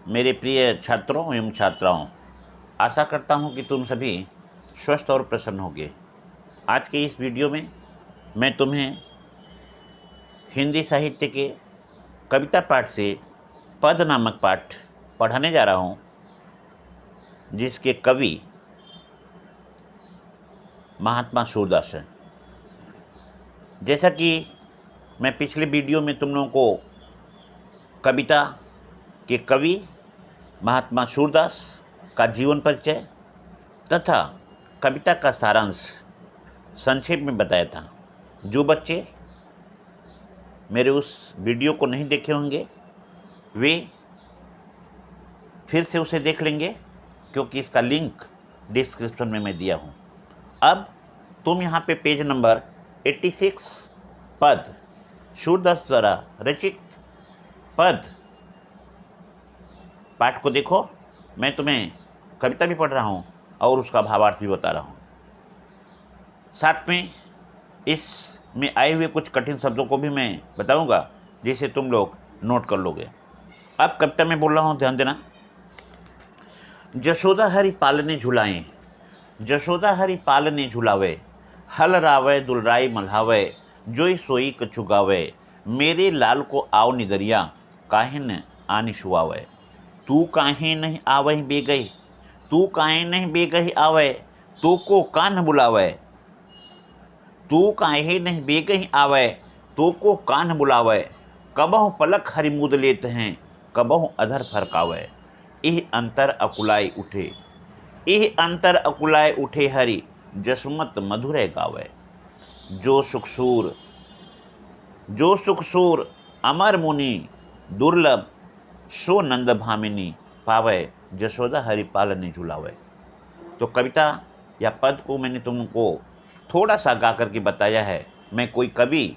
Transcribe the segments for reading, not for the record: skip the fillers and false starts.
मेरे प्रिय छात्रों एवं छात्राओं, आशा करता हूं कि तुम सभी स्वस्थ और प्रसन्न होगे। आज के इस वीडियो में मैं तुम्हें हिंदी साहित्य के कविता पाठ से पद नामक पाठ पढ़ाने जा रहा हूं, जिसके कवि महात्मा सूरदास हैं। जैसा कि मैं पिछले वीडियो में तुम लोगों को कविता के कवि महात्मा सूरदास का जीवन परिचय तथा कविता का सारांश संक्षेप में बताया था। जो बच्चे मेरे उस वीडियो को नहीं देखे होंगे वे फिर से उसे देख लेंगे, क्योंकि इसका लिंक डिस्क्रिप्शन में मैं दिया हूँ। अब तुम यहाँ पे पेज नंबर 86 पद सूरदास द्वारा रचित पद पाठ को देखो। मैं तुम्हें कविता भी पढ़ रहा हूँ और उसका भावार्थ भी बता रहा हूँ। साथ में इसमें आए हुए कुछ कठिन शब्दों को भी मैं बताऊँगा, जिसे तुम लोग नोट कर लोगे। अब कविता में बोल रहा हूँ, ध्यान देना। जशोदा हरि पालने झुलाएं, जशोदा हरि पालने झुलावे, हल रावे दुलराई मल्हावे, जोई सोई कछु गावे, मेरे लाल को आओ निदरिया, काहे न आनी शुआवे। तू काहे नहीं आवहि बेगही, तू काहे नहीं बेगही आवे, तो को कान बुलावे। तू काहे नहीं बेगही आवे, तो को कान बुलावे, कबहु पलक हरि मुद लेत हैं, कबहु अधर फरकावे। इह अंतर अकुलाय उठे, इह अंतर अकुलाय उठे हरि, जसमत मधुरै गावे। जो सुख सूर अमर मुनि, दुर्लभ सो नंद भामिनी, पावे जशोदा हरि पालने झुलावे। तो कविता या पद को मैंने तुमको थोड़ा सा गा करके बताया है। मैं कोई कवि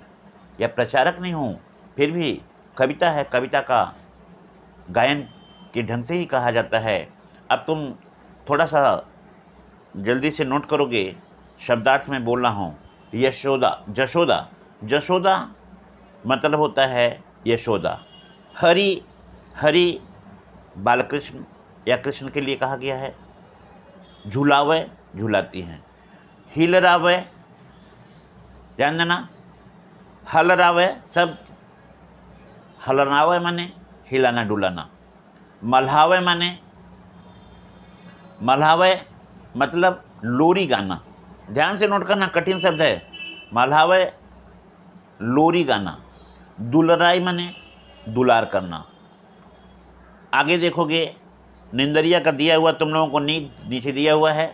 या प्रचारक नहीं हूँ, फिर भी कविता है, कविता का गायन के ढंग से ही कहा जाता है। अब तुम थोड़ा सा जल्दी से नोट करोगे। शब्दार्थ में बोल रहा हूँ। यशोदा, जशोदा, जशोदा मतलब होता है यशोदा। हरि, हरि बालकृष्ण या कृष्ण के लिए कहा गया है। झुलावे, झुलाती हैं। हिलरावे, ध्यान देना। हलरावे शब्द, हलरावे माने हिलाना डुलाना। मल्हावे माने, मल्हावे मतलब लोरी गाना। ध्यान से नोट करना, कठिन शब्द है। मल्हावे लोरी गाना। दुलराई माने दुलार करना। आगे देखोगे, निंदरिया का दिया हुआ तुम लोगों को नीचे दिया हुआ है।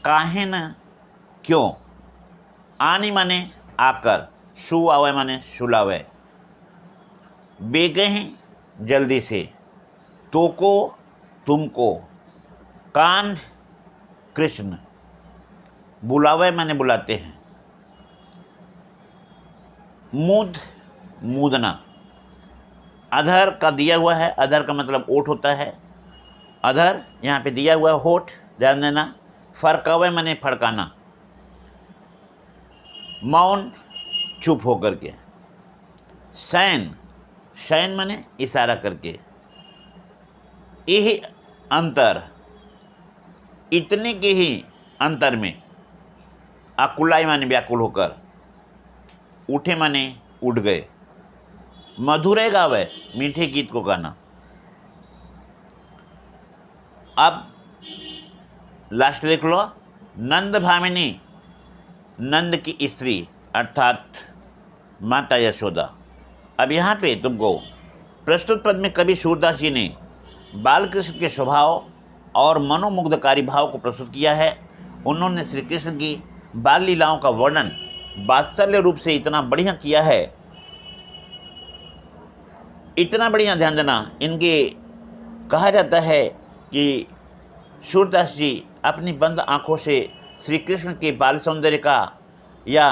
काहे न, क्यों। आनी माने आकर, शु आवे माने शुलावे। बेगे हैं जल्दी से, तो को तुमको। कान कृष्ण, बुलावे माने बुलाते हैं। मुद, मूदना। अधर का दिया हुआ है, अधर का मतलब ओठ होता है। अधर यहाँ पे दिया हुआ है होठ, ध्यान देना। फरकावे माने फड़काना। मौन, चुप होकर के। शयन, शयन माने इशारा करके। यही अंतर, इतने के ही अंतर में। अकुलाई माने व्याकुल होकर। उठे माने उठ गए। मधुरै गावे, मीठे गीत को गाना। अब लास्ट लिख लो, नंद भामिनी, नंद की स्त्री अर्थात माता यशोदा। अब यहाँ पे तुमको प्रस्तुत पद में कवि सूरदास जी ने बालकृष्ण के स्वभाव और मनोमुग्धकारी भाव को प्रस्तुत किया है। उन्होंने श्री कृष्ण की बाल लीलाओं का वर्णन वात्सल्य रूप से इतना बढ़िया किया है, इतना बढ़िया। ध्यान देना, इनके कहा जाता है कि सूरदास जी अपनी बंद आँखों से श्री कृष्ण के बाल सौंदर्य का या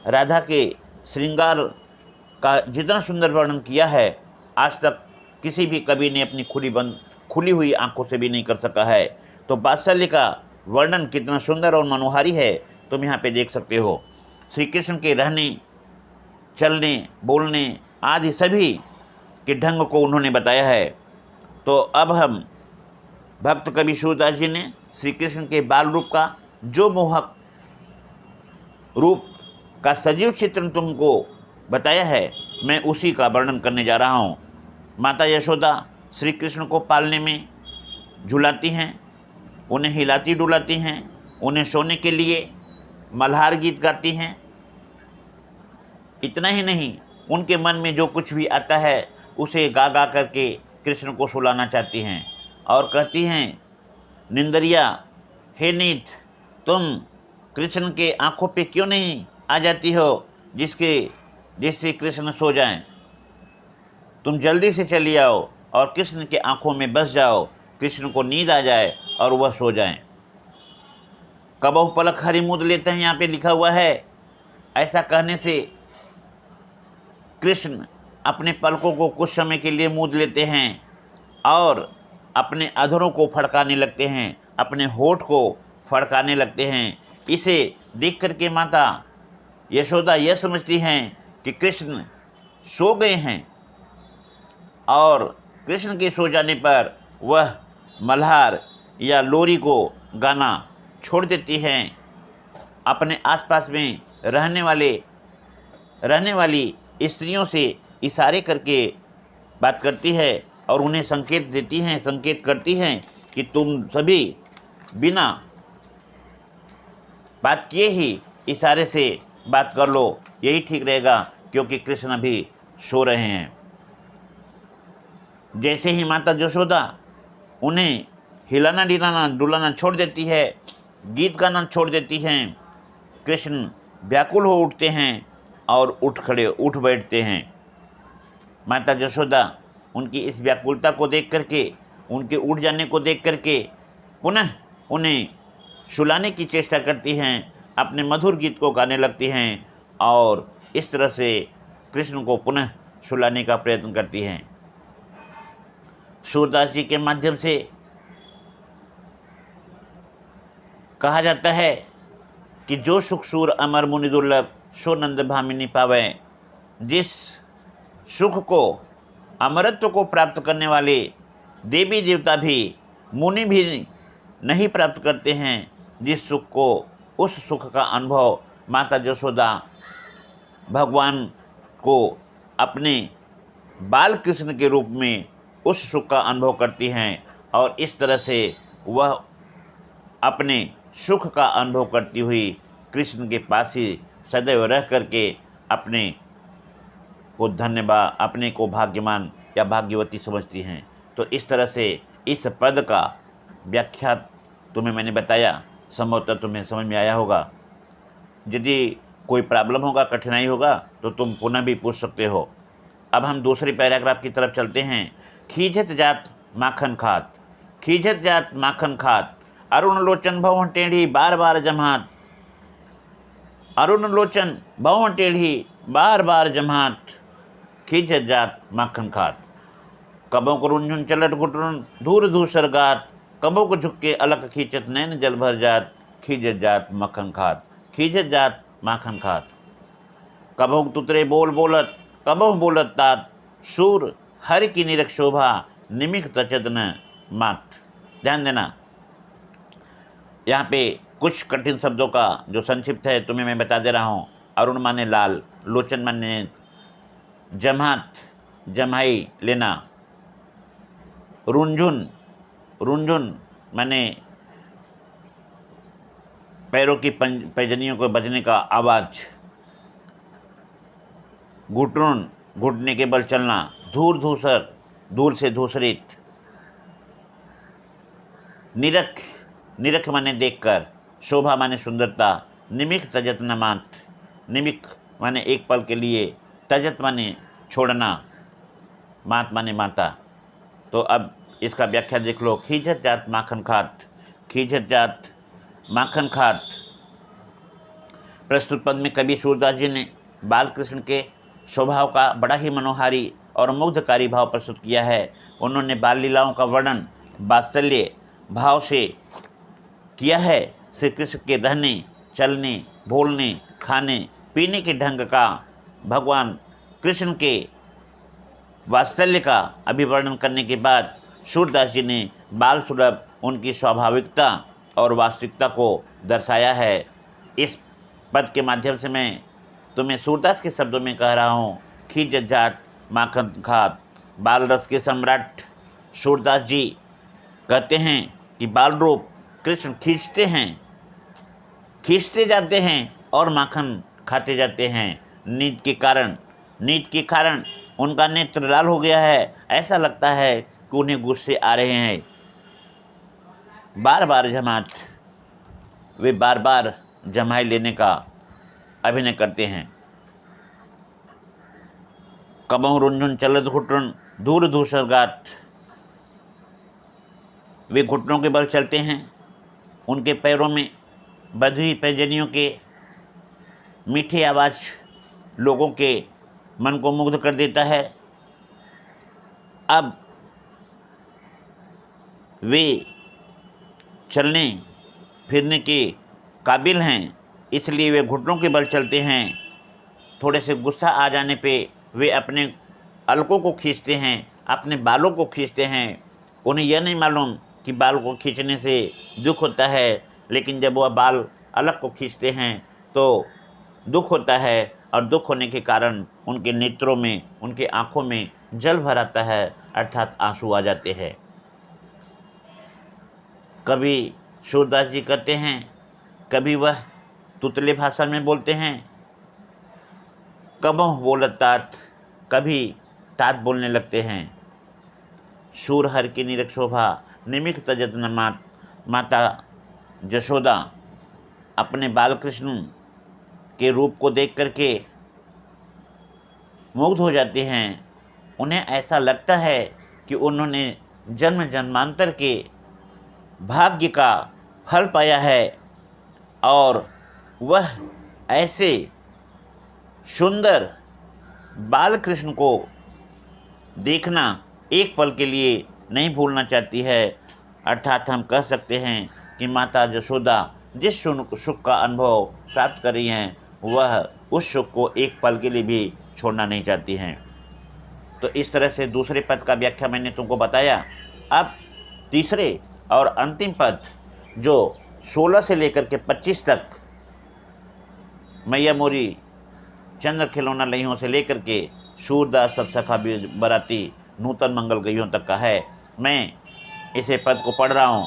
राधा के श्रृंगार का जितना सुंदर वर्णन किया है, आज तक किसी भी कवि ने अपनी खुली हुई आँखों से भी नहीं कर सका है। तो वात्सल्य का वर्णन कितना सुंदर और मनोहारी है, तुम यहाँ पे देख सकते हो। श्री कृष्ण के रहने, चलने, बोलने आदि सभी के ढंग को उन्होंने बताया है। तो अब हम भक्त कवि सूरदास जी ने श्री कृष्ण के बाल रूप का जो मोहक रूप का सजीव चित्रण तुमको बताया है, मैं उसी का वर्णन करने जा रहा हूँ। माता यशोदा श्री कृष्ण को पालने में झुलाती हैं, उन्हें हिलाती डुलाती हैं, उन्हें सोने के लिए मल्हार गीत गाती हैं। इतना ही नहीं, उनके मन में जो कुछ भी आता है उसे गा गा करके कृष्ण को सुलाना चाहती हैं और कहती हैं, निंदरिया, हे नीत, तुम कृष्ण के आँखों पे क्यों नहीं आ जाती हो जिससे कृष्ण सो जाएं? तुम जल्दी से चली आओ और कृष्ण के आँखों में बस जाओ, कृष्ण को नींद आ जाए और वह सो जाएं। कबहु पलक हरि मूंद लेते हैं, यहाँ पे लिखा हुआ है। ऐसा कहने से कृष्ण अपने पलकों को कुछ समय के लिए मूंद लेते हैं और अपने अधरों को फड़काने लगते हैं, अपने होठ को फड़काने लगते हैं। इसे देख करके माता यशोदा यह समझती हैं कि कृष्ण सो गए हैं और कृष्ण के सो जाने पर वह मल्हार या लोरी को गाना छोड़ देती हैं। अपने आसपास में रहने वाली स्त्रियों से इशारे करके बात करती है और उन्हें संकेत करती हैं कि तुम सभी बिना बात किए ही इशारे से बात कर लो, यही ठीक रहेगा, क्योंकि कृष्ण अभी सो रहे हैं। जैसे ही माता यशोदा उन्हें हिलाना डुलाना छोड़ देती है, गीत गाना छोड़ देती हैं, कृष्ण व्याकुल हो उठते हैं और उठ बैठते हैं। माता यशोदा उनकी इस व्याकुलता को देख करके, उनके उठ जाने को देख करके पुनः उन्हें सुलाने की चेष्टा करती हैं, अपने मधुर गीत को गाने लगती हैं और इस तरह से कृष्ण को पुनः सुलाने का प्रयत्न करती हैं। सूरदास जी के माध्यम से कहा जाता है कि जो सुख सूर अमर मुनि दुर्लभ, सो नंद भामिनी पावै। जिस सुख को, अमरत्व को प्राप्त करने वाले देवी देवता भी, मुनि भी नहीं प्राप्त करते हैं, जिस सुख को, उस सुख का अनुभव माता यशोदा भगवान को अपने बाल कृष्ण के रूप में उस सुख का अनुभव करती हैं और इस तरह से वह अपने सुख का अनुभव करती हुई कृष्ण के पास ही सदैव रह करके अपने को भाग्यमान या भाग्यवती समझती हैं। तो इस तरह से इस पद का व्याख्या तुम्हें मैंने बताया, संभवतः तुम्हें समझ में आया होगा। यदि कोई प्रॉब्लम होगा, कठिनाई होगा तो तुम पुनः भी पूछ सकते हो। अब हम दूसरे पैराग्राफ की तरफ चलते हैं। खींचत जात माखन खात, खींचत जात माखन खात, अरुण लोचन भवन टेढ़ी बार बार जमात। अरुण लोचन भवन टेढ़ी बार बार जमात, खींचत जात माखन खात। कबों को रुंझुन चलट घुटरुन धूर धूसर गात, कबों को झुक्के अलग खींचत नैन जल भर जात, खींचत जात मक्खन खात, खींचत जात माखन खात। कबों तुतरे बोल बोलत, कबों बोलत तात, सूर हर की निरख शोभा, निमिख तचत न मात। ध्यान देना, यहाँ पे कुछ कठिन शब्दों का जो संक्षिप्त है तुम्हें मैं बता दे रहा हूँ। अरुण माने लाल, लोचन माने जमात जमाई लेना, रुंझुन रुंझुन माने पैरों की पैजनियों को बजने का आवाज़, घुटरुन घुटने के बल चलना, धूर धूसर दूर से धूसरित, निरख निरख माने देखकर, शोभा माने सुंदरता, निमिख तजत न मात, निमिख माने एक पल के लिए, तजत माने छोड़ना, मात माने माता। तो अब इसका व्याख्या देख लो। खींचत जात माखन खात, खींचत जात माखन खात। प्रस्तुत पद में कवि सूरदास जी ने बाल कृष्ण के स्वभाव का बड़ा ही मनोहारी और मुग्धकारी भाव प्रस्तुत किया है। उन्होंने बाल लीलाओं का वर्णन वात्सल्य भाव से किया है। श्री कृष्ण के रहने, चलने, बोलने, खाने, पीने के ढंग का, भगवान कृष्ण के वात्सल्य का अभिवर्णन करने के बाद सूरदास जी ने बाल सुलभ उनकी स्वाभाविकता और वास्तविकता को दर्शाया है। इस पद के माध्यम से मैं तुम्हें सूरदास के शब्दों में कह रहा हूँ, खींच जात माखन खात। बाल रस के सम्राट सूरदास जी कहते हैं कि बाल रूप कृष्ण खींचते जाते हैं और माखन खाते जाते हैं। नींद के कारण उनका नेत्र लाल हो गया है। ऐसा लगता है कि उन्हें गुस्से आ रहे हैं। वे बार बार जमाई लेने का अभिनय करते हैं। कबहु रुंझुन चलत घुटन दूर दूसरगात। वे घुटनों के बल चलते हैं। उनके पैरों में बंधी पैजनियों के मीठी आवाज़ लोगों के मन को मुग्ध कर देता है। अब वे चलने फिरने के काबिल हैं, इसलिए वे घुटनों के बल चलते हैं। थोड़े से गुस्सा आ जाने पे वे अपने अलकों को खींचते हैं, अपने बालों को खींचते हैं। उन्हें यह नहीं मालूम कि बाल को खींचने से दुख होता है, लेकिन जब वह बाल अलग को खींचते हैं तो दुख होता है, और दुख होने के कारण उनके नेत्रों में, उनके आँखों में जल भर आता है, अर्थात आंसू आ जाते हैं। कभी सूरदास जी कहते हैं, कभी वह तुतले भाषा में बोलते हैं। कबहुँ बोलत तात, कभी तात बोलने लगते हैं। शूर हर की निरख शोभा निमिख तजत न माता जशोदा अपने बाल कृष्ण के रूप को देख करके मुग्ध हो जाते हैं। उन्हें ऐसा लगता है कि उन्होंने जन्म जन्मांतर के भाग्य का फल पाया है, और वह ऐसे सुंदर बाल कृष्ण को देखना एक पल के लिए नहीं भूलना चाहती है। अर्थात हम कह सकते हैं कि माता जशोदा जिस सुख का अनुभव प्राप्त कर रही हैं, वह उस सुख को एक पल के लिए भी छोड़ना नहीं चाहती हैं। तो इस तरह से दूसरे पद का व्याख्या मैंने तुमको बताया। अब तीसरे और अंतिम पद जो 16 से लेकर के 25 तक, मैया मोरी चंद्र खिलौना लइयों से लेकर के सूरदास सब सखा बराती नूतन मंगल गइयों तक का है। मैं इसे पद को पढ़ रहा हूँ।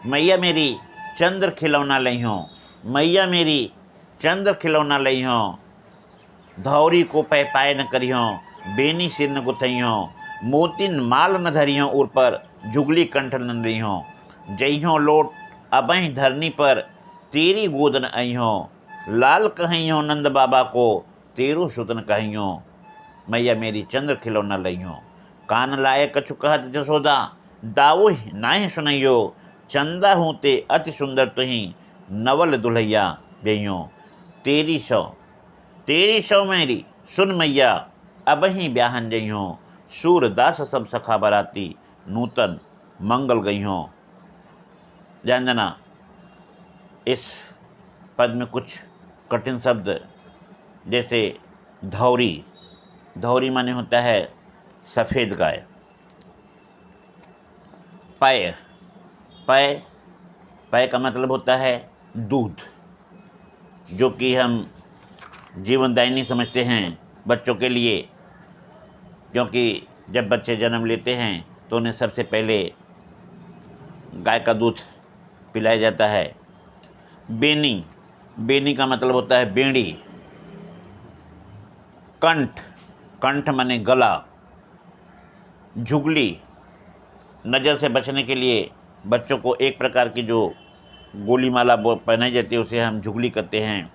मैया मेरी चंद्र खिलौना लइयों, मैया मेरी चंद्र खिलौना लइयों, धौरी को पै पाए न करियों, बेनी सिर न गुथइयों, मोतिन माल न धरियों, उर पर जुगली कंठ न रहियों, जइयों लोट अबहीं धरनी पर तेरी गोदन अइयों, लाल कहियों नंद बाबा को तेरू सुतन कहियों, मैया मेरी चंद्र खिलौना लइयों। कान लाए कछु कहत जसोदा, दाऊ नाहि सुनइयो, चंदा हूँ ते अति सुंदर तुही, नवल दुल्हैया बेइयों। तेरी सौ मेरी सुन मैया, अबहीं ब्याहन जइयों, सूरदास सब सखा बराती नूतन मंगल गइयों। ध्यान देना, इस पद में कुछ कठिन शब्द जैसे धौरी, धौरी माने होता है सफ़ेद गाय। पय, पय, पय का मतलब होता है दूध, जो कि हम जीवनदायिनी समझते हैं बच्चों के लिए, क्योंकि जब बच्चे जन्म लेते हैं तो उन्हें सबसे पहले गाय का दूध पिलाया जाता है। बेनी, बेनी का मतलब होता है बेड़ी। कंठ, कंठ माने गला। झुगली, नज़र से बचने के लिए बच्चों को एक प्रकार की जो गोली माला पहनाई जाती है उसे हम झुगली कहते हैं।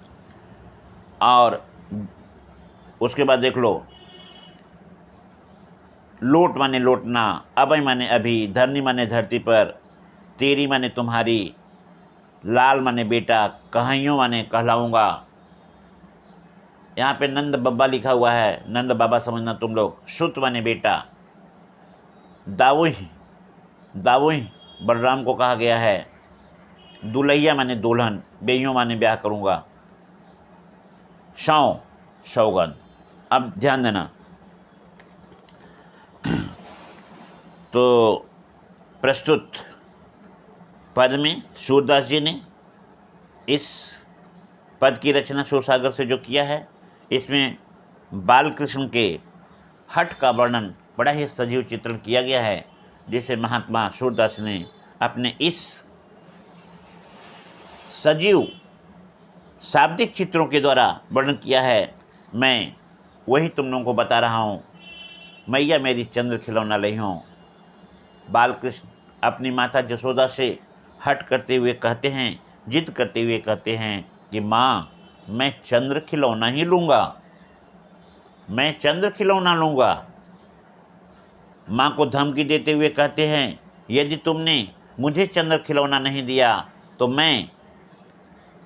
और उसके बाद देख लो, लोट माने लोटना, अभय माने अभी, धरनी माने धरती पर, तेरी माने तुम्हारी, लाल माने बेटा, कहाइयों माने कहलाऊँगा। यहाँ पे नंद बब्बा लिखा हुआ है, नंद बाबा समझना तुम लोग। श्रुत माने बेटा। दावुई, दावुई बलराम को कहा गया है। दुलैया माने दुल्हन, बेइयों माने ब्याह करूँगा। शौ, सौगंध। अब ध्यान देना, तो प्रस्तुत पद में सूरदास जी ने इस पद की रचना सुरसागर से जो किया है, इसमें बाल कृष्ण के हठ का वर्णन बड़ा ही सजीव चित्रण किया गया है, जिसे महात्मा सूरदास ने अपने इस सजीव शाब्दिक चित्रों के द्वारा वर्णन किया है। मैं वही तुम लोगों को बता रहा हूँ। मैया मेरी चंद्र खिलौना लई हों। बाल कृष्ण अपनी माता जसोदा से हट करते हुए कहते हैं, जिद करते हुए कहते हैं कि माँ, मैं चंद्र खिलौना ही लूँगा, मैं चंद्र खिलौना लूँगा। माँ को धमकी देते हुए कहते हैं, यदि तुमने मुझे चंद्र खिलौना नहीं दिया तो मैं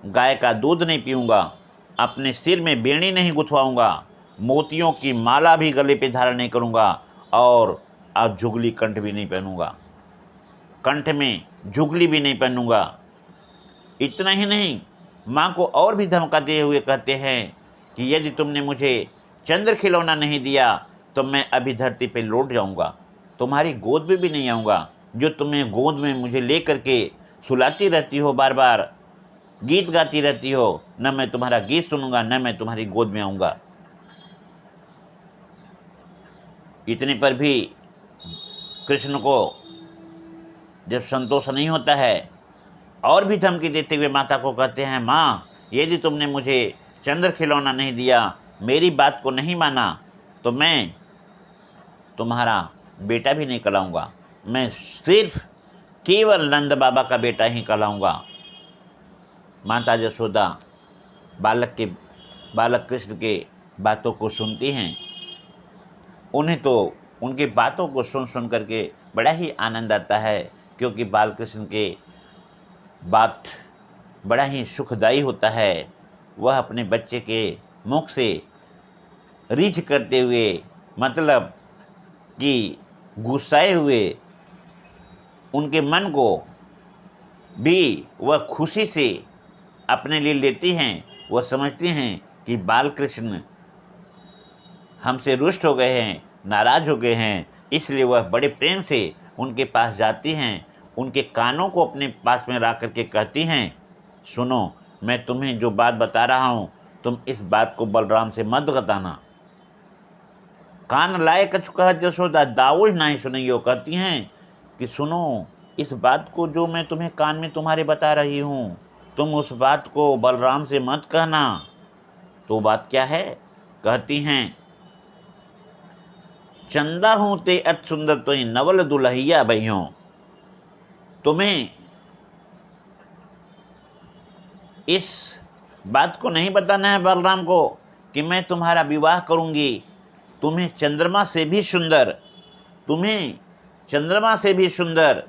गाय का दूध नहीं पीऊँगा, अपने सिर में बेड़ी नहीं गुथवाऊँगा, मोतियों की माला भी गले पे धारण नहीं करूँगा और अब झुगली कंठ भी नहीं पहनूँगा, कंठ में झुगली भी नहीं पहनूँगा। इतना ही नहीं, माँ को और भी धमकाते हुए कहते हैं कि यदि तुमने मुझे चंद्र खिलौना नहीं दिया तो मैं अभी धरती पे लौट जाऊँगा, तुम्हारी गोद में भी नहीं आऊँगा, जो तुम्हें गोद में मुझे ले करके सुलाती रहती हो, बार बार गीत गाती रहती हो, न मैं तुम्हारा गीत सुनूंगा, न मैं तुम्हारी गोद में आऊँगा। इतने पर भी कृष्ण को जब संतोष नहीं होता है, और भी धमकी देते हुए माता को कहते हैं, माँ, यदि तुमने मुझे चंद्र खिलौना नहीं दिया, मेरी बात को नहीं माना, तो मैं तुम्हारा बेटा भी नहीं कहलाऊँगा, मैं सिर्फ केवल नंद बाबा का बेटा ही कहलाऊँगा। माता जसोदा बालक कृष्ण के बातों को सुनती हैं। उन्हें तो उनकी बातों को सुन करके बड़ा ही आनंद आता है, क्योंकि बाल कृष्ण के बात बड़ा ही सुखदायी होता है। वह अपने बच्चे के मुख से रीझ करते हुए, मतलब कि गुस्साए हुए उनके मन को भी वह खुशी से अपने लिए लेती हैं। वह समझती हैं कि बाल कृष्ण हमसे रुष्ट हो गए हैं, नाराज़ हो गए हैं, इसलिए वह बड़े प्रेम से उनके पास जाती हैं, उनके कानों को अपने पास में रख करके कहती हैं, सुनो, मैं तुम्हें जो बात बता रहा हूँ, तुम इस बात को बलराम से मत बताना। कान लाए कछु कहत जसोदा, दाऊज नहीं सुनियो। कहती हैं कि सुनो, इस बात को जो मैं तुम्हें कान में तुम्हारे बता रही हूँ, तुम उस बात को बलराम से मत कहना। तो बात क्या है? कहती हैं, चंदा हूँ ते अत सुंदर तो ही नवल दुल्हैया बहियों। तुम्हें इस बात को नहीं बताना है बलराम को कि मैं तुम्हारा विवाह करूँगी, तुम्हें चंद्रमा से भी सुंदर, तुम्हें चंद्रमा से भी सुंदर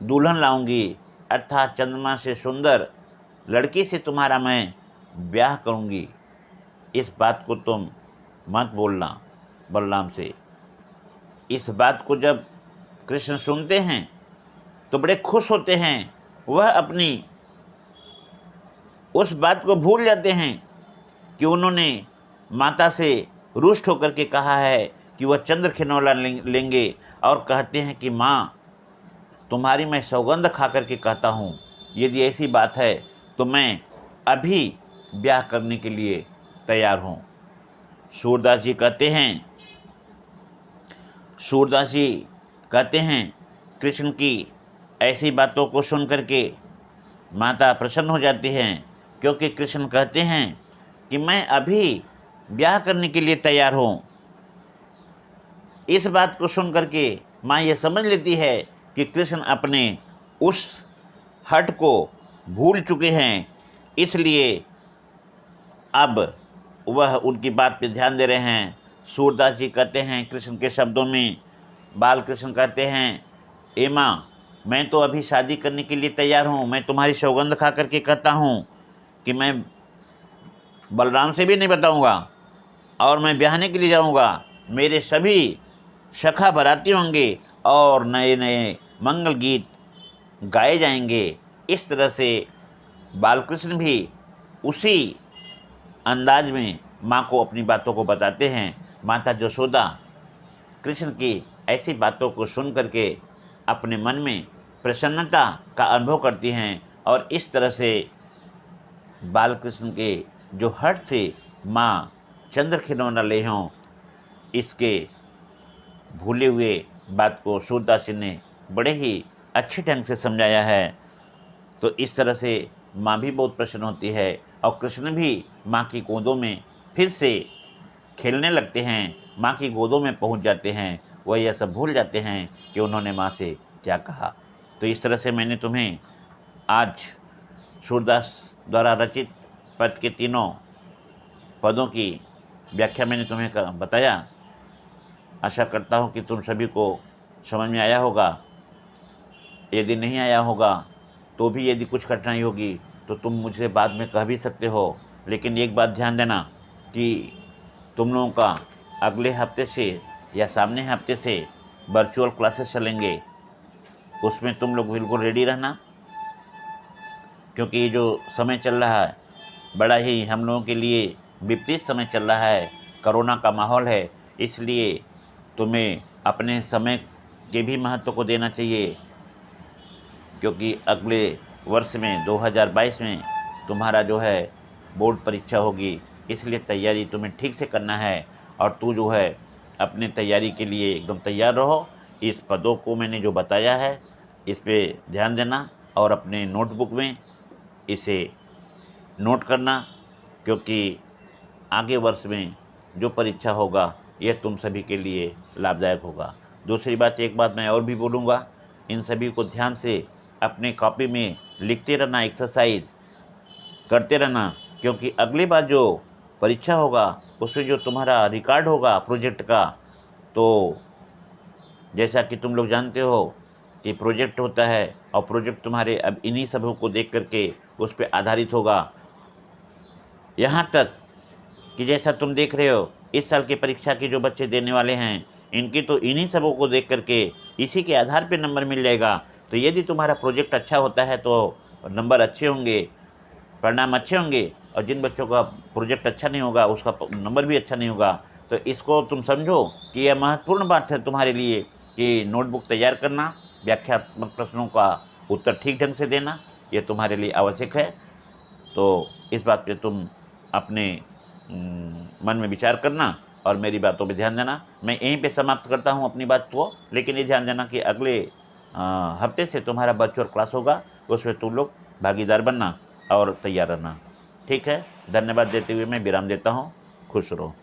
दुल्हन लाऊंगी, अर्थात चंद्रमा से सुंदर लड़की से तुम्हारा मैं ब्याह करूंगी। इस बात को तुम मत बोलना बलराम से। इस बात को जब कृष्ण सुनते हैं तो बड़े खुश होते हैं। वह अपनी उस बात को भूल जाते हैं कि उन्होंने माता से रुष्ट होकर के कहा है कि वह चंद्र खिलौना लेंगे, और कहते हैं कि माँ, तुम्हारी मैं सौगंध खा करके कहता हूँ, यदि ऐसी बात है तो मैं अभी ब्याह करने के लिए तैयार हूँ। सूरदास जी कहते हैं कृष्ण की ऐसी बातों को सुन करके माता प्रसन्न हो जाती हैं, क्योंकि कृष्ण कहते हैं कि मैं अभी ब्याह करने के लिए तैयार हूँ। इस बात को सुन करके माँ ये समझ लेती है कि कृष्ण अपने उस हठ को भूल चुके हैं, इसलिए अब वह उनकी बात पे ध्यान दे रहे हैं। सूरदास जी कहते हैं कृष्ण के शब्दों में, बाल कृष्ण कहते हैं, ए माँ, मैं तो अभी शादी करने के लिए तैयार हूँ, मैं तुम्हारी सौगंध खा करके कहता हूँ कि मैं बलराम से भी नहीं बताऊँगा और मैं ब्याहने के लिए जाऊँगा। मेरे सभी सखा बराती होंगे और नए नए मंगल गीत गाए जाएंगे। इस तरह से बालकृष्ण भी उसी अंदाज में माँ को अपनी बातों को बताते हैं। माता जसोदा कृष्ण की ऐसी बातों को सुन करके अपने मन में प्रसन्नता का अनुभव करती हैं और इस तरह से बालकृष्ण के जो हठ थे माँ चंद्र खिलौना ले हों, इसके भूले हुए बात को सूरदास जी ने बड़े ही अच्छे ढंग से समझाया है। तो इस तरह से माँ भी बहुत प्रसन्न होती है और कृष्ण भी माँ की गोदों में फिर से खेलने लगते हैं, माँ की गोदों में पहुँच जाते हैं। वह यह सब भूल जाते हैं कि उन्होंने माँ से क्या कहा। तो इस तरह से मैंने तुम्हें आज सूरदास द्वारा रचित पद के तीनों पदों की व्याख्या मैंने तुम्हें बताया। आशा करता हूँ कि तुम सभी को समझ में आया होगा। यदि नहीं आया होगा तो भी यदि कुछ कठिनाई होगी तो तुम मुझसे बाद में कह भी सकते हो। लेकिन एक बात ध्यान देना कि तुम लोगों का अगले हफ्ते से या सामने हफ्ते से वर्चुअल क्लासेस चलेंगे, उसमें तुम लोग बिल्कुल रेडी रहना, क्योंकि ये जो समय चल रहा है बड़ा ही हम लोगों के लिए विपरीत समय चल रहा है। कोरोना का माहौल है, इसलिए तुम्हें अपने समय के भी महत्व को देना चाहिए, क्योंकि अगले वर्ष में 2022 में तुम्हारा जो है बोर्ड परीक्षा होगी। इसलिए तैयारी तुम्हें ठीक से करना है और तू जो है अपने तैयारी के लिए एकदम तैयार रहो। इस पदों को मैंने जो बताया है इस पे ध्यान देना और अपने नोटबुक में इसे नोट करना, क्योंकि आगे वर्ष में जो परीक्षा होगा यह तुम सभी के लिए लाभदायक होगा। दूसरी बात, एक बात मैं और भी बोलूँगा, इन सभी को ध्यान से अपने कॉपी में लिखते रहना, एक्सरसाइज करते रहना, क्योंकि अगली बार जो परीक्षा होगा उसमें जो तुम्हारा रिकॉर्ड होगा प्रोजेक्ट का, तो जैसा कि तुम लोग जानते हो कि प्रोजेक्ट होता है और प्रोजेक्ट तुम्हारे अब इन्हीं सबों को देख करके उस पर आधारित होगा। यहाँ तक कि जैसा तुम देख रहे हो इस साल की परीक्षा के जो बच्चे देने वाले हैं इनकी तो इन्हीं सबों को देख करके इसी के आधार पे नंबर मिल जाएगा। तो यदि तुम्हारा प्रोजेक्ट अच्छा होता है तो नंबर अच्छे होंगे, परिणाम अच्छे होंगे, और जिन बच्चों का प्रोजेक्ट अच्छा नहीं होगा उसका नंबर भी अच्छा नहीं होगा। तो इसको तुम समझो कि यह महत्वपूर्ण बात है तुम्हारे लिए कि नोटबुक तैयार करना, व्याख्यात्मक प्रश्नों का उत्तर ठीक ढंग से देना, यह तुम्हारे लिए आवश्यक है। तो इस बात पे तुम अपने मन में विचार करना और मेरी बातों पे ध्यान देना। मैं यहीं पे समाप्त करता हूँ अपनी बात को, लेकिन ये ध्यान देना कि अगले हफ्ते से तुम्हारा वर्चुअल क्लास होगा, उसमें तुम लोग भागीदार बनना और तैयार रहना। ठीक है, धन्यवाद देते हुए मैं विराम देता हूँ। खुश रहो।